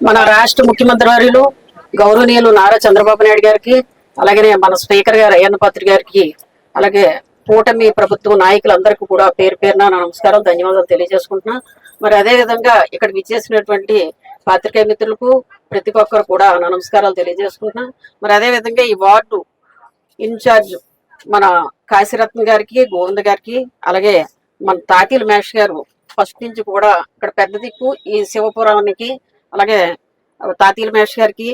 మన రాష్ట్ర ముఖ్యమంత్రి వర్యులు గౌరవనీయులు నారా చంద్రబాబు నాయుడు గారికి, అలాగే మన స్పీకర్ గారు అయ్యన్న పాత్రి గారికి, అలాగే కూటమి ప్రభుత్వ నాయకులందరికీ కూడా పేరు పేరున నమస్కారం, ధన్యవాదాలు తెలియజేసుకుంటున్నా. మరి అదే విధంగా ఇక్కడ విచ్చేసినటువంటి పాత్రికేయ మిత్రులకు ప్రతి ఒక్కరు కూడా నమస్కారాలు తెలియజేసుకుంటున్నా. మరి అదే విధంగా ఈ వార్డు ఇన్ఛార్జ్ మన కాశీరత్న గారికి, గోవింద గారికి, అలాగే మన తాతీల మేష్ గారు ఫస్ట్ నుంచి కూడా ఇక్కడ పెద్ద దిక్కు ఈ శివపురానికి, అలాగే తాతీల మేష్ గారికి,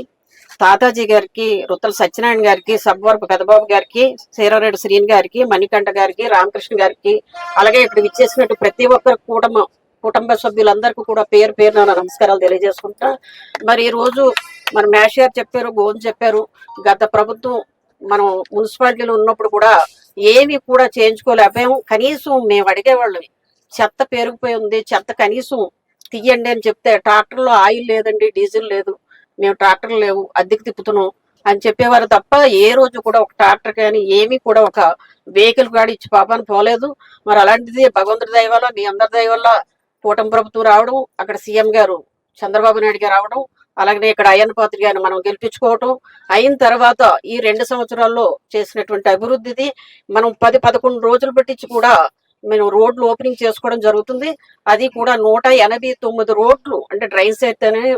తాతాజీ గారికి, రుత్తల సత్యనారాయణ గారికి, సబ్వరపు పెదబాబు గారికి, సీరారెడ్డి శ్రీని గారికి, మణికంఠ గారికి, రామకృష్ణ గారికి, అలాగే ఇక్కడ విచ్చేసినట్టు ప్రతి ఒక్కరు కుటుంబ సభ్యులందరికీ కూడా పేరు పేరున నమస్కారాలు తెలియజేసుకుంటా. మరి ఈ రోజు మన మేష్ గారు చెప్పారు, గోవింద్ చెప్పారు, గత ప్రభుత్వం మనం మున్సిపాలిటీలో ఉన్నప్పుడు కూడా ఏమి కూడా చేయించుకోలేకపోయాము. కనీసం మేము అడిగేవాళ్ళం, చెత్త పేరుకుపోయి ఉంది, చెత్త కనీసం తీయండి అని చెప్తే ట్రాక్టర్లో ఆయిల్ లేదండి, డీజిల్ లేదు, మేము ట్రాక్టర్లు లేవు, అద్దెకి తిప్పుతున్నాం అని చెప్పేవారు తప్ప ఏ రోజు కూడా ఒక ట్రాక్టర్ కానీ ఏమీ కూడా ఒక వెహికల్ కూడా ఇచ్చి పాపాన్ని పోలేదు. మరి అలాంటిది భగవంతుడి దయ వల్ల, మీ అందరి దయ వల్ల కూటమి ప్రభుత్వం రావడం, అక్కడ సీఎం గారు చంద్రబాబు నాయుడు గారు రావడం, అలాగే ఇక్కడ అయ్యన్న పాత్రి గారిని మనం గెలిపించుకోవటం అయిన తర్వాత ఈ 2 సంవత్సరాల్లో చేసినటువంటి అభివృద్ధిది మనం 10-11 రోజులు పెట్టించి కూడా మేము రోడ్లు ఓపెనింగ్ చేసుకోవడం జరుగుతుంది. అది కూడా 189 రోడ్లు, అంటే డ్రైన్స్ అయితేనేమి,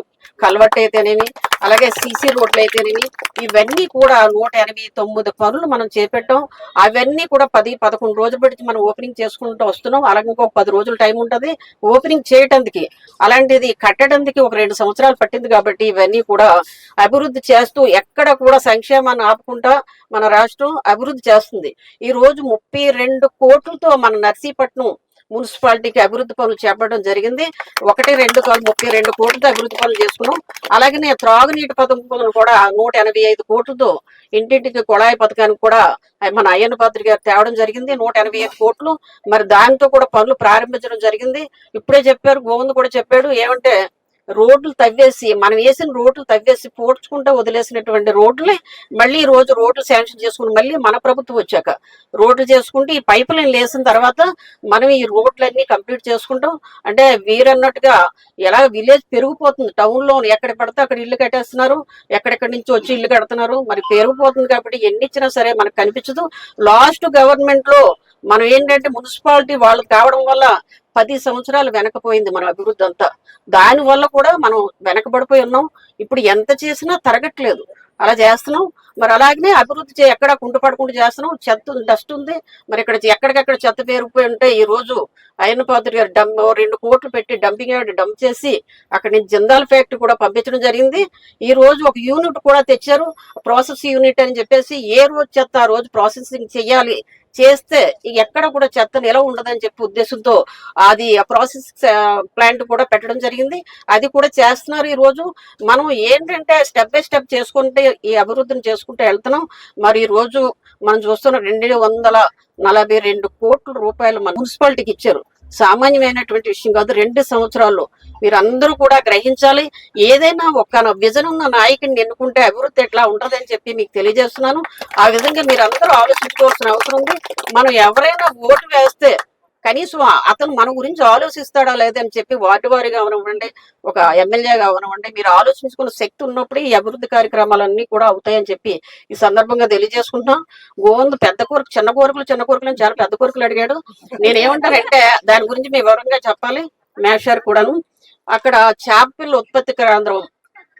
కల్వర్ట్ అయితేనేమి, అలాగే సీసీ రోడ్లు అయితేనేమి, ఇవన్నీ కూడా 189 పనులు మనం చేపట్టాం. అవన్నీ కూడా 10-11 రోజులు పెట్టి మనం ఓపెనింగ్ చేసుకుంటూ వస్తున్నాం. అలాగే ఇంకొక 10 రోజులు టైం ఉంటుంది ఓపెనింగ్ చేయటానికి. అలాంటిది కట్టడానికి ఒక 2 సంవత్సరాలు పట్టింది. కాబట్టి ఇవన్నీ కూడా అభివృద్ధి చేస్తూ ఎక్కడ కూడా సంక్షేమాన్ని ఆపుకుంటా మన రాష్ట్రం అభివృద్ధి చేస్తుంది. ఈ రోజు 32 కోట్లతో మన నర్సీపట్నం మున్సిపాలిటీకి అభివృద్ధి పనులు చేపట్టడం జరిగింది. 1-2 కాదు, 32 కోట్లతో అభివృద్ధి పనులు చేసుకున్నాం. అలాగనే త్రాగునీటి పథకం కూడా 185 కోట్లతో ఇంటింటికి కుళాయి పథకానికి కూడా మన అయ్యన్న పాత్రి గారు తేవడం జరిగింది. 185 కోట్లు. మరి దాంతో కూడా పనులు ప్రారంభించడం జరిగింది. ఇప్పుడే చెప్పారు, గోవింద్ కూడా చెప్పాడు, ఏమంటే రోడ్లు తవ్వేసి, మనం వేసిన రోడ్లు తవ్వేసి పోడ్చుకుంటూ వదిలేసినటువంటి రోడ్లే మళ్ళీ ఈ రోజు రోడ్లు శాంక్షన్ చేసుకుని మళ్ళీ మన ప్రభుత్వం వచ్చాక రోడ్లు చేసుకుంటూ ఈ పైప్ లైన్ వేసిన తర్వాత మనం ఈ రోడ్లన్నీ కంప్లీట్ చేసుకుంటాం. అంటే వీరన్నట్టుగా ఎలా విలేజ్ పెరిగిపోతుంది, టౌన్ లో ఎక్కడ పడితే అక్కడ ఇల్లు కట్టేస్తున్నారు, ఎక్కడెక్కడి నుంచి వచ్చి ఇల్లు కడుతున్నారు. మరి పెరిగిపోతుంది కాబట్టి ఎన్ని ఇచ్చినా సరే మనకు కనిపించదు. లాస్ట్ గవర్నమెంట్ లో మనం ఏంటంటే మున్సిపాలిటీ వాళ్ళు కావడం వల్ల 10 సంవత్సరాలు వెనకపోయింది మన అభివృద్ధి అంతా. దాని వల్ల కూడా మనం వెనకబడిపోయి ఉన్నాం. ఇప్పుడు ఎంత చేసినా తరగట్లేదు, అలా చేస్తున్నాం. మరి అలాగనే అభివృద్ధి ఎక్కడ కుంటుపడకుండా చేస్తున్నాం. చెత్త డస్ట్ ఉంది, మరి ఇక్కడ ఎక్కడికెక్కడ చెత్త పేరుకుపోయి ఉంటే ఈ రోజు అయ్యన్న పాత్రి గారు 2 కోట్లు పెట్టి డంపింగ్ యార్డ్ డంప్ చేసి అక్కడి నుంచి జిందాల్ ఫ్యాక్టరీ కూడా పంపించడం జరిగింది. ఈ రోజు ఒక యూనిట్ కూడా తెచ్చారు, ప్రాసెస్ యూనిట్ అని చెప్పేసి. ఏ రోజు చెత్త ఆ రోజు ప్రాసెసింగ్ చెయ్యాలి, చేస్తే ఎక్కడ కూడా చెత్త నిలవ ఉండదని చెప్పి ఉద్దేశంతో అది ప్రాసెస్ ప్లాంట్ కూడా పెట్టడం జరిగింది. అది కూడా చేస్తున్నారు. ఈ రోజు మనం ఏంటంటే స్టెప్ బై స్టెప్ చేసుకుంటే ఈ అభివృద్ధిని చేసుకుంటూ వెళ్తున్నాం. మరి ఈ రోజు మనం చూస్తున్న 242 కోట్ల రూపాయలు మన మున్సిపాలిటీకి ఇచ్చారు. సామాన్యమైనటువంటి విషయం కాదు. 2 సంవత్సరాల్లో మీరందరూ కూడా గ్రహించాలి. ఏదైనా ఒక విజన్ ఉన్న నాయకుడిని ఎన్నుకుంటే అభివృద్ధి ఎట్లా ఉంటుందని చెప్పి మీకు తెలియజేస్తున్నాను. ఆ విధంగా మీరందరూ ఆలోచించుకోవాల్సిన అవసరం ఉంది. మనం ఎవరైనా ఓటు వేస్తే కనీసం అతను మన గురించి ఆలోచిస్తాడా లేదని చెప్పి వార్డు వారిగా అవనివ్వండి, ఒక ఎమ్మెల్యేగా అవనివ్వండి, మీరు ఆలోచించుకున్న శక్తి ఉన్నప్పుడే ఈ అభివృద్ధి కార్యక్రమాలన్నీ కూడా అవుతాయని చెప్పి ఈ సందర్భంగా తెలియజేసుకుంటాం. గోవింద్ చిన్న కోరికలు అని చాలా పెద్ద కోరికలు అడిగాడు. నేనేమంటానంటే దాని గురించి మీ వివరంగా చెప్పాలి. మేషారు కూడాను అక్కడ చేపల ఉత్పత్తి కేంద్రం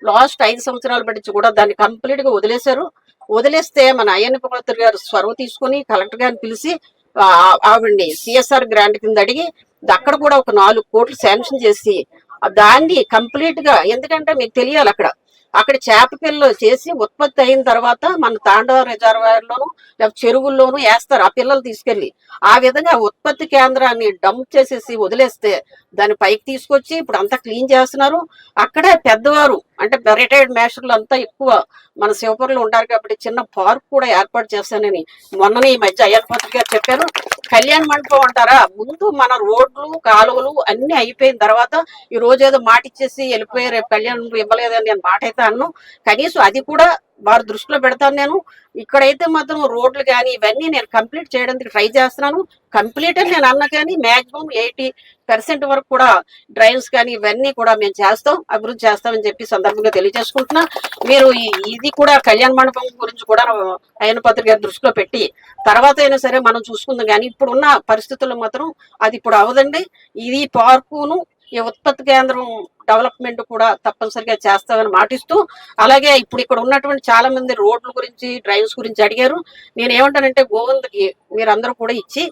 లాస్ట్ 5 సంవత్సరాలు పట్టి కూడా దాన్ని కంప్లీట్ గా వదిలేశారు. వదిలేస్తే మన అయ్యన్న పాత్రి గారు చొరవ తీసుకుని కలెక్టర్ గారిని పిలిచి ఆవిడ్ని సిఎస్ఆర్ గ్రాంట్ కింద అడిగి అక్కడ కూడా ఒక 4 కోట్లు శాంక్షన్ చేసి దాన్ని కంప్లీట్ గా, ఎందుకంటే మీకు తెలియాలి అక్కడ చేప పిల్లలు చేసి ఉత్పత్తి అయిన తర్వాత మన తాండా రిజర్వాయర్ లోను లేకపోతే చెరువుల్లోనూ వేస్తారు ఆ పిల్లలు తీసుకెళ్లి. ఆ విధంగా ఉత్పత్తి కేంద్రాన్ని డంప్ చేసేసి వదిలేస్తే దాన్ని పైకి తీసుకొచ్చి ఇప్పుడు అంతా క్లీన్ చేస్తున్నారు. అక్కడే పెద్దవారు అంటే రిటైర్డ్ మేస్టర్లు అంతా ఎక్కువ మన శివపురంలో ఉంటారు కాబట్టి చిన్న పార్క్ కూడా ఏర్పాటు చేస్తానని మొన్ననే ఈ మధ్య అయ్యన్న పాత్రి గారు చెప్పారు. కళ్యాణ మండపం అంటారా, ముందు మన రోడ్లు కాలువలు అన్ని అయిపోయిన తర్వాత ఈ రోజు ఏదో మాట ఇచ్చేసి వెళ్ళిపోయి రేపు కళ్యాణం ఇవ్వలేదని నేను మాట అయితే అన్ను. కనీసం అది కూడా వారి దృష్టిలో పెడతాను. నేను ఇక్కడైతే మాత్రం రోడ్లు కానీ ఇవన్నీ నేను కంప్లీట్ చేయడానికి ట్రై చేస్తున్నాను. కంప్లీట్ అని నేను అన్నా కానీ మాక్సిమం 80% వరకు కూడా డ్రైన్స్ కానీ ఇవన్నీ కూడా మేము చేస్తాం, అభివృద్ధి చేస్తామని చెప్పి సందర్భంగా తెలియజేసుకుంటున్నా. మీరు ఇది కూడా కళ్యాణ మండపం గురించి కూడా అయ్యన్నపాత్రి గారి దృష్టిలో పెట్టి తర్వాత అయినా సరే మనం చూసుకుందాం. కానీ ఇప్పుడున్న పరిస్థితుల్లో మాత్రం అది ఇప్పుడు అవదండి. ఇది పార్కును ఈ ఉత్పత్తి కేంద్రం డెవలప్మెంట్ కూడా తప్పనిసరిగా చేస్తామని మాటిస్తూ, అలాగే ఇప్పుడు ఇక్కడ ఉన్నటువంటి చాలా మంది రోడ్ల గురించి డ్రైవ్స్ గురించి అడిగారు. నేను ఏమంటానంటే గోవిందకి మీరందరూ కూడా ఇచ్చి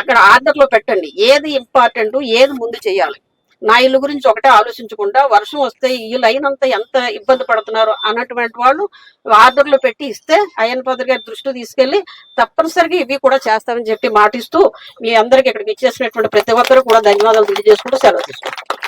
ఎక్కడ ఆర్డర్లో పెట్టండి, ఏది ఇంపార్టెంట్ ఏది ముందు చేయాలి. నా ఇల్లు గురించి ఒకటే ఆలోచించకుండా వర్షం వస్తే ఇల్లు అయినంత ఎంత ఇబ్బంది పడుతున్నారు అన్నటువంటి వాళ్ళు ఆర్డర్లు పెట్టి ఇస్తే అయ్యన్నపాత్రి గారి దృష్టికి తీసుకెళ్లి తప్పనిసరిగా ఇవి కూడా చేస్తామని చెప్పి మాటిస్తూ మీ అందరికి ఇక్కడికి ఇచ్చేసినటువంటి ప్రతి ఒక్కరు కూడా ధన్యవాదాలు తెలియజేసుకుంటూ సెలవు తీసుకుంటాం.